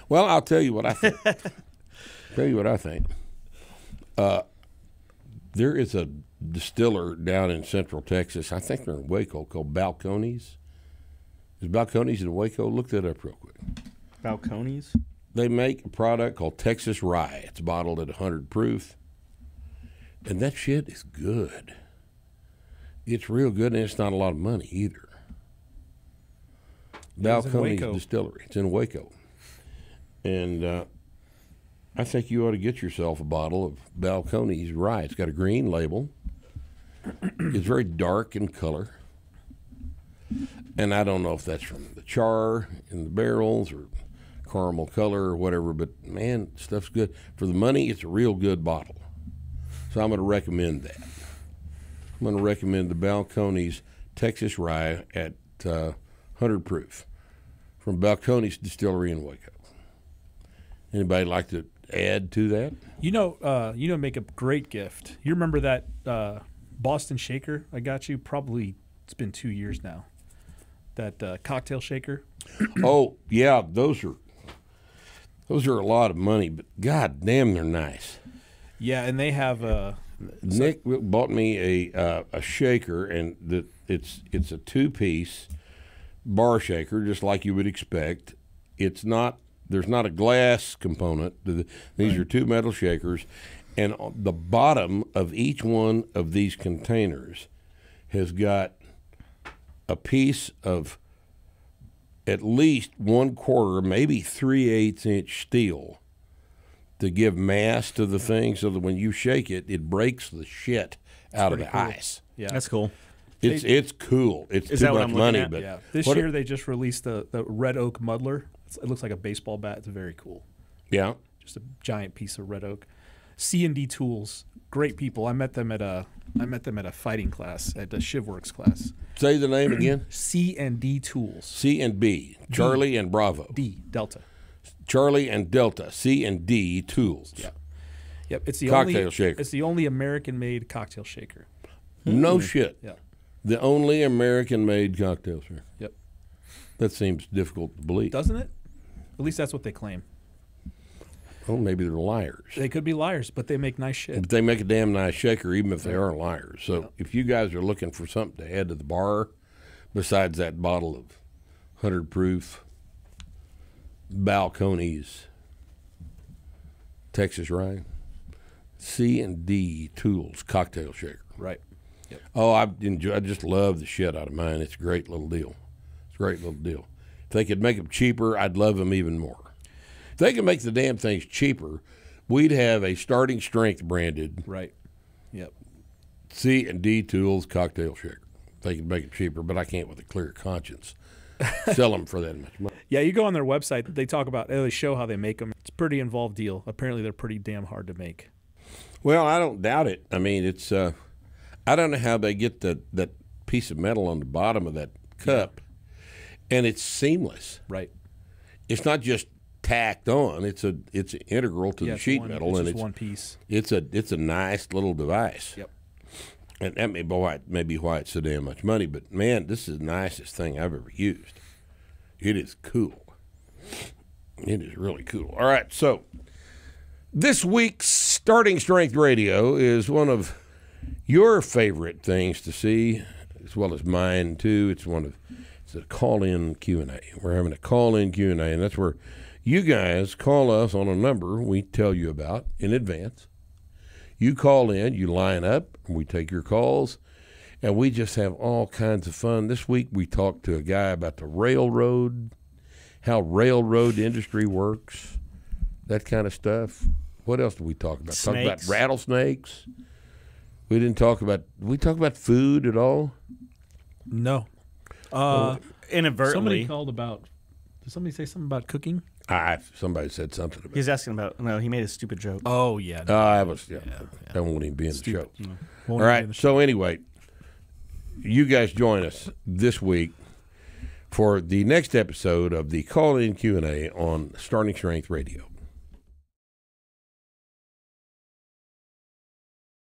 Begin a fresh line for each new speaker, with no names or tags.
Well, I'll tell you what I think. There is a distiller down in Central Texas. I think they're in Waco, called Balones. Is Balones in Waco? Look that up real quick.
Balones?
They make a product called Texas Rye. It's bottled at 100 proof. And that shit is good. It's real good, and it's not a lot of money either. Balones Distillery. It's in Waco. And I think you ought to get yourself a bottle of Balones Rye. It's got a green label. It's very dark in color. And I don't know if that's from the char in the barrels or caramel color or whatever, but, man, stuff's good. For the money, it's a real good bottle. So I'm going to recommend that. I'm going to recommend the Balones Texas Rye at 100 proof from Balones Distillery in Waco. Anybody like to add to that?
Make a great gift. You remember that Boston shaker I got you? Probably it's been 2 years now. That cocktail shaker.
Oh yeah, those are a lot of money, but god damn, they're nice.
Yeah, and they have
Nick bought me a shaker, and it's a 2-piece bar shaker, just like you would expect. There's not a glass component. These are 2 metal shakers, and on the bottom of each one of these containers has got a piece of at least 1/4, maybe 3/8 inch steel to give mass to the thing, so that when you shake it, it breaks the shit out of the
cool.
ice.
Yeah,
That's cool.
It's cool. It's
Is
too
that what
much
I'm
money,
looking at?
but
This year they just released the red oak muddler. It looks like a baseball bat. It's very cool.
yeah.
Just a giant piece of red oak. C&D Tools, great people. I met them at a fighting class, at the ShivWorks class.
Say the name again.
C&D Tools.
C and B, Charlie and Bravo.
D Delta.
Charlie and Delta, C and D Tools.
Yeah. Yep. It's the
Cocktail shaker.
It's the only American-made cocktail shaker.
No shit.
Yeah.
The only American-made cocktail shaker.
Yep.
That seems difficult to believe.
Doesn't it? At least that's what they claim.
Well, maybe they're liars.
They could be liars, but they make nice shit.
But they make a damn nice shaker, even if they are liars. So if you guys are looking for something to add to the bar, besides that bottle of 100 proof Balones Texas Rye, C&D Tools cocktail shaker.
Right. Yep.
Oh, I just love the shit out of mine. It's a great little deal. It's a great little deal. If they could make them cheaper, I'd love them even more. If they could make the damn things cheaper, we'd have a starting strength branded
Right. Yep.
C&D Tools cocktail shaker. If they could make it cheaper, but I can't with a clear conscience sell them for that much money.
Yeah, you go on their website. They talk about. They show how they make them. It's a pretty involved deal. Apparently, they're pretty damn hard to make.
Well, I don't doubt it. I mean, it's I don't know how they get that piece of metal on the bottom of that cup, and it's seamless.
Right.
It's not just tacked on. It's integral to the sheet metal, and
it's one piece.
It's a nice little device.
Yep.
And that may be why it's so damn much money. But man, this is the nicest thing I've ever used. It is cool. It is really cool. All right, so this week's Starting Strength Radio is one of your favorite things to see, as well as mine too. It's a call-in Q&A. We're having a call-in Q&A, and that's where you guys call us on a number we tell you about in advance. You call in, you line up, and we take your calls, and we just have all kinds of fun. This week we talked to a guy about the railroad, how railroad industry works, that kind of stuff. What else did we talk about?
Snakes.
Talk about rattlesnakes. We didn't talk about. Did we talk about food at all?
No.
Inadvertently.
Somebody called about. Did somebody say something about cooking?
Somebody said something about.
He's asking about. No, he made a stupid joke.
Oh yeah.
I was. Yeah, that won't even be in the show.
Won't
All
even be in
right.
the
So anyway, you guys join us this week for the next episode of the Call-In Q&A on Starting Strength Radio.